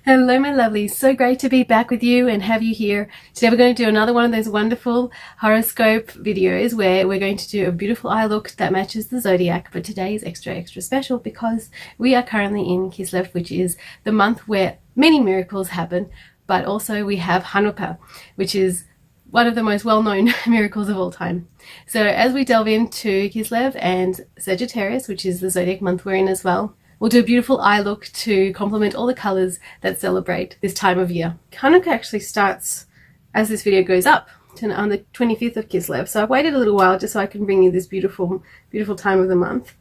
Hello my lovelies, so great to be back with you and have you here. Today we're going to do another one of those wonderful horoscope videos where we're going to do a beautiful eye look that matches the zodiac, but today is extra special because we are currently in Kislev, which is the month where many miracles happen, but also we have Chanukah, which is one of the most well-known miracles of all time. So as we delve into Kislev and Sagittarius, which is the zodiac month we're in as well, we'll do a beautiful eye look to complement all the colors that celebrate this time of year. Chanukah actually starts as this video goes up on the 25th of Kislev. So I've waited a little while just so I can bring you this beautiful time of the month.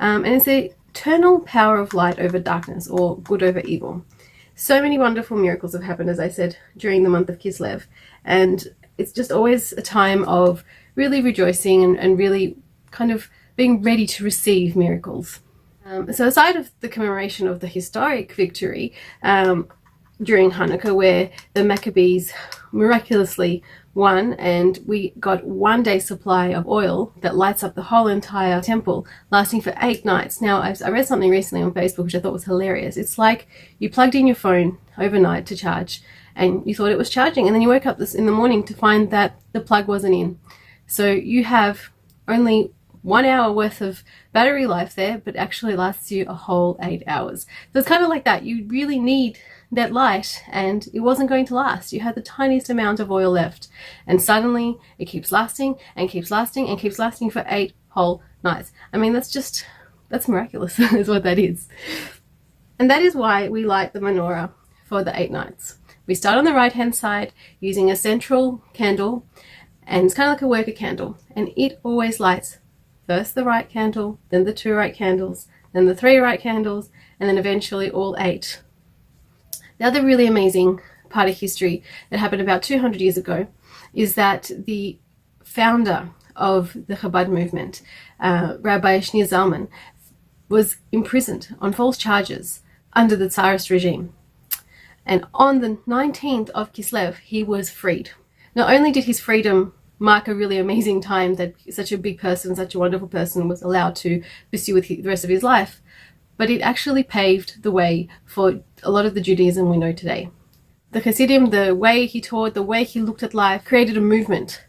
And it's the eternal power of light over darkness, or good over evil. So many wonderful miracles have happened, as I said, during the month of Kislev. And it's just always a time of really rejoicing and really kind of being ready to receive miracles. So aside of the commemoration of the historic victory during Chanukah, where the Maccabees miraculously won and we got 1 day supply of oil that lights up the whole entire temple, lasting for 8 nights. Now, I read something recently on Facebook which I thought was hilarious. It's like you plugged in your phone overnight to charge and you thought it was charging, and then you woke up in the morning to find that the plug wasn't in. So you have only 1 hour worth of battery life there, but actually lasts you a whole 8 hours. So it's kind of like that. You really need that light, and it wasn't going to last. You had the tiniest amount of oil left, and suddenly it keeps lasting and keeps lasting and keeps lasting for 8 whole nights. I mean, that's miraculous is what that is. And that is why we light the menorah for the 8 nights. We start on the right hand side using a central candle, and it's kind of like a worker candle, and it always lights first the right candle, then the 2 right candles, then the 3 right candles, and then eventually all 8. The other really amazing part of history that happened about 200 years ago is that the founder of the Chabad movement, Rabbi Shneur Zalman, was imprisoned on false charges under the Tsarist regime. And on the 19th of Kislev, he was freed. Not only did his freedom mark a really amazing time that such a big person, such a wonderful person was allowed to pursue with the rest of his life, but it actually paved the way for a lot of the Judaism we know today. The Hasidim, the way he taught, the way he looked at life, created a movement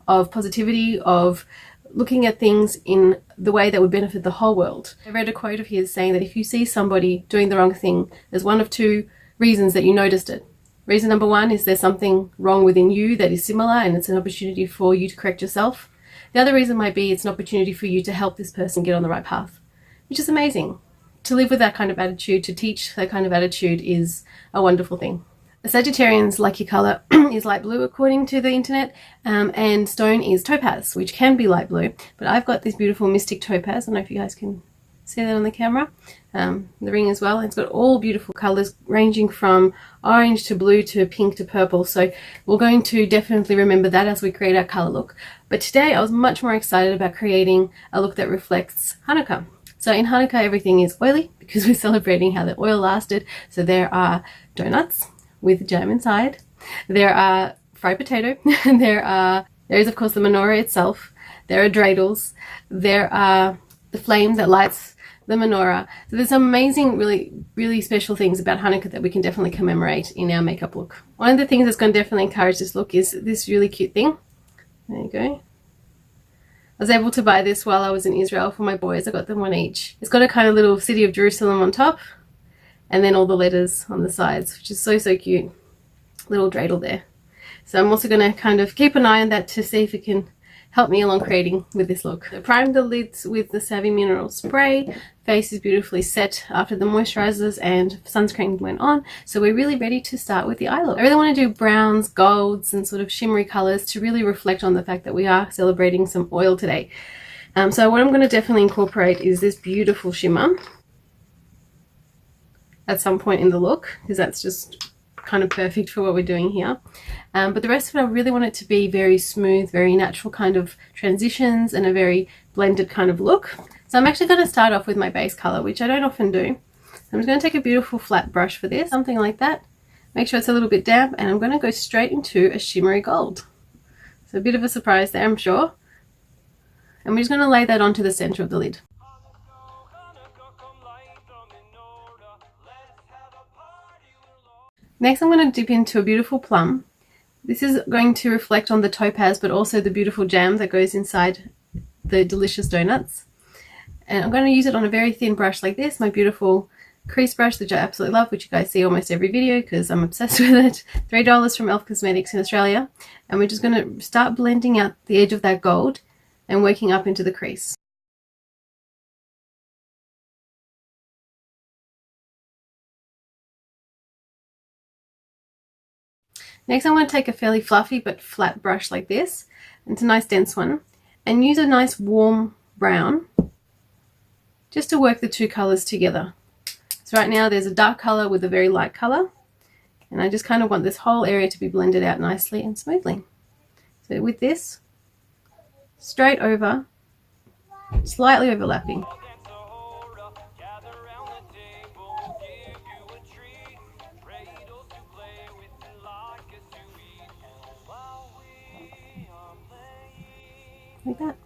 of positivity, of looking at things in the way that would benefit the whole world. I read a quote of his saying that if you see somebody doing the wrong thing, there's one of 2 reasons that you noticed it. Reason number 1 is there's something wrong within you that is similar, and it's an opportunity for you to correct yourself. The other reason might be it's an opportunity for you to help this person get on the right path, which is amazing. To live with that kind of attitude, to teach that kind of attitude is a wonderful thing. A Sagittarian's lucky color is light blue according to the internet, and stone is topaz, which can be light blue, but I've got this beautiful mystic topaz. I don't know if you guys can see that on the camera. The ring as well. It's got all beautiful colors ranging from orange to blue to pink to purple. So we're going to definitely remember that as we create our color look. But today I was much more excited about creating a look that reflects Chanukah. So in Chanukah everything is oily because we're celebrating how the oil lasted. So there are donuts with jam inside. There are fried potato. there is of course the menorah itself. There are dreidels. There are the flame that lights the menorah. So there's some amazing, really special things about Chanukah that we can definitely commemorate in our makeup look. One of the things that's going to definitely encourage this look is this really cute thing. There you go. I was able to buy this while I was in Israel for my boys. I got them 1 each. It's got a kind of little city of Jerusalem on top, and then all the letters on the sides, which is so cute. Little dreidel there. So I'm also going to kind of keep an eye on that to see if it can help me along creating with this look. I primed the lids with the Savvy Mineral Spray. Face is beautifully set after the moisturizers and sunscreen went on. So we're really ready to start with the eye look. I really want to do browns, golds, and sort of shimmery colors to really reflect on the fact that we are celebrating some oil today. So what I'm going to definitely incorporate is this beautiful shimmer at some point in the look, because that's just kind of perfect for what we're doing here. But the rest of it, I really want it to be very smooth, very natural kind of transitions and a very blended kind of look. So I'm actually going to start off with my base color, which I don't often do. I'm just going to take a beautiful flat brush for this, something like that. Make sure it's a little bit damp, and I'm going to go straight into a shimmery gold. So a bit of a surprise there, I'm sure. And we're just going to lay that onto the center of the lid. Next I'm going to dip into a beautiful plum. This is going to reflect on the topaz, but also the beautiful jam that goes inside the delicious donuts. And I'm going to use it on a very thin brush like this, my beautiful crease brush, which I absolutely love, which you guys see almost every video because I'm obsessed with it. $3 from Cosmetics in Australia. And we're just going to start blending out the edge of that gold and working up into the crease. Next I'm going to take a fairly fluffy but flat brush like this, it's a nice dense one, and use a nice warm brown just to work the two colors together. So right now there's a dark color with a very light color, and I just kind of want this whole area to be blended out nicely and smoothly. So with this, straight over, slightly overlapping. Like that.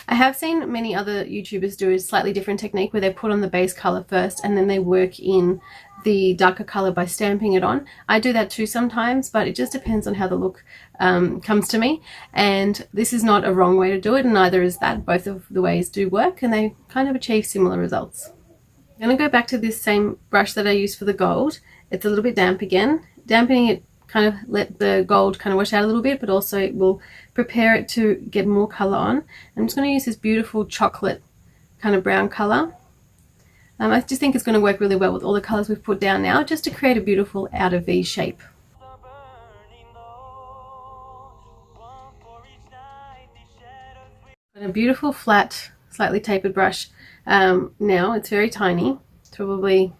I have seen many other YouTubers do a slightly different technique where they put on the base color first and then they work in the darker color by stamping it on. I do that too sometimes, but it just depends on how the look comes to me, and this is not a wrong way to do it, and neither is that. Both of the ways do work and they kind of achieve similar results. I'm going to go back to this same brush that I used for the gold. It's a little bit damp again. Dampening it kind of let the gold kind of wash out a little bit, but also it will prepare it to get more color on. I'm just going to use this beautiful chocolate kind of brown color. I just think it's going to work really well with all the colors we've put down now, just to create a beautiful outer V shape. And a beautiful flat, slightly tapered brush. Now it's very tiny, it's probably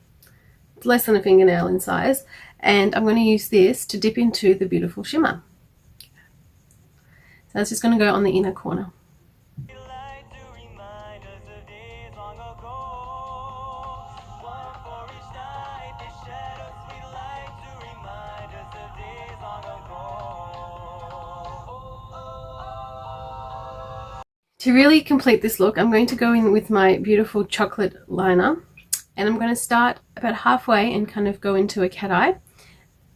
less than a fingernail in size, and I'm going to use this to dip into the beautiful shimmer. So that's just going to go on the inner corner. To really complete this look, I'm going to go in with my beautiful chocolate liner, and I'm going to start about halfway and kind of go into a cat eye,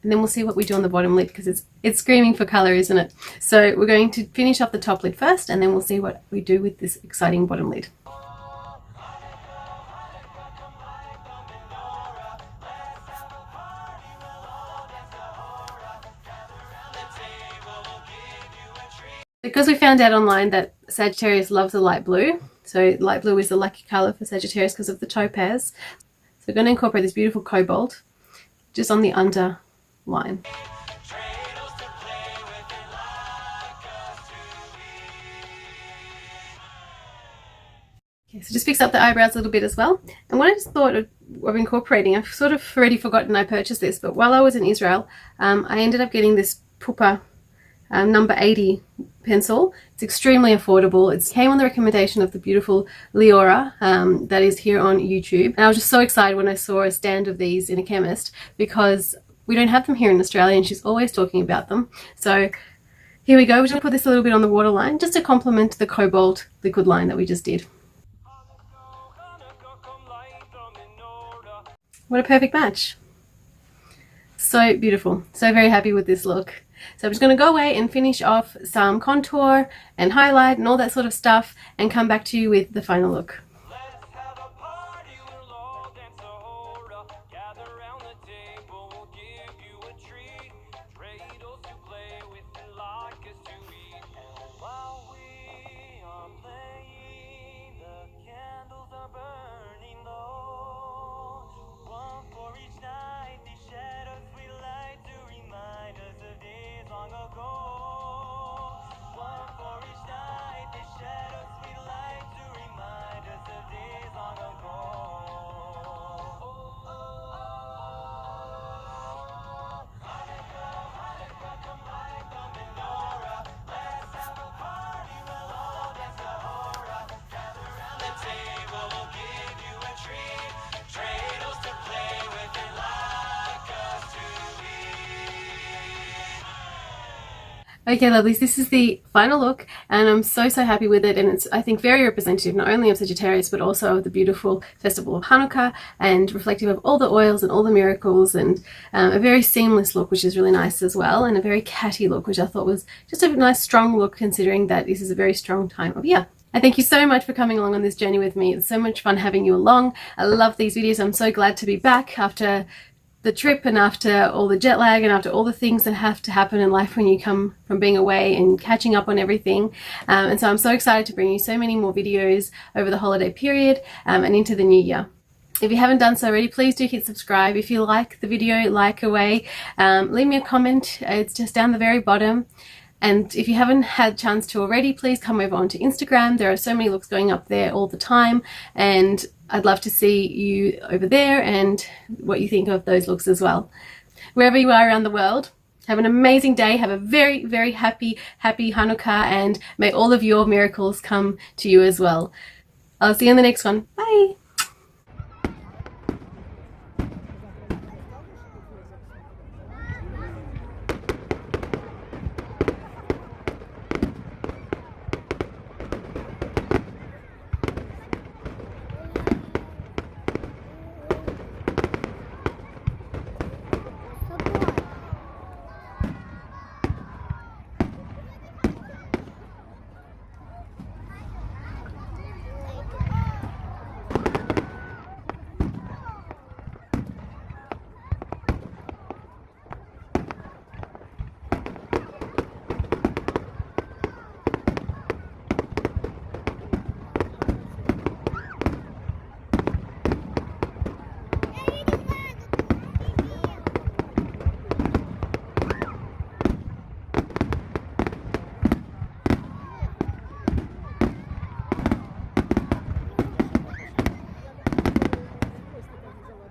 and then we'll see what we do on the bottom lid, because it's screaming for color, isn't it? So we're going to finish off the top lid first, and then we'll see what we do with this exciting bottom lid. Because we found out online that Sagittarius loves the light blue, so light blue is the lucky color for Sagittarius because of the topaz. So we're going to incorporate this beautiful cobalt just on the underline. Okay, so just fix up the eyebrows a little bit as well. And what I just thought of incorporating, I've sort of already forgotten I purchased this, but while I was in Israel, I ended up getting this Pupa number 80 pencil. It's extremely affordable. It came on the recommendation of the beautiful Leora that is here on YouTube. And I was just so excited when I saw a stand of these in a chemist, because we don't have them here in Australia and she's always talking about them. So here we go. We're just going to put this a little bit on the waterline just to complement the cobalt liquid line that we just did. What a perfect match. So beautiful. So very happy with this look. So I'm just going to go away and finish off some contour and highlight and all that sort of stuff, and come back to you with the final look. Okay, lovelies, this is the final look and I'm so happy with it, and it's, I think, very representative not only of Sagittarius but also of the beautiful festival of Chanukah, and reflective of all the oils and all the miracles, and a very seamless look, which is really nice as well, and a very catty look, which I thought was just a nice strong look considering that this is a very strong time of year. I thank you so much for coming along on this journey with me. It's so much fun having you along. I love these videos. I'm so glad to be back after the trip and after all the jet lag and after all the things that have to happen in life when you come from being away and catching up on everything. And so I'm so excited to bring you so many more videos over the holiday period and into the new year. If you haven't done so already, please do hit subscribe. If you like the video, like away. Leave me a comment. It's just down the very bottom. And if you haven't had a chance to already, please come over onto Instagram. There are so many looks going up there all the time, and I'd love to see you over there and what you think of those looks as well. Wherever you are around the world, have an amazing day. Have a very happy Chanukah, and may all of your miracles come to you as well. I'll see you in the next one. Bye.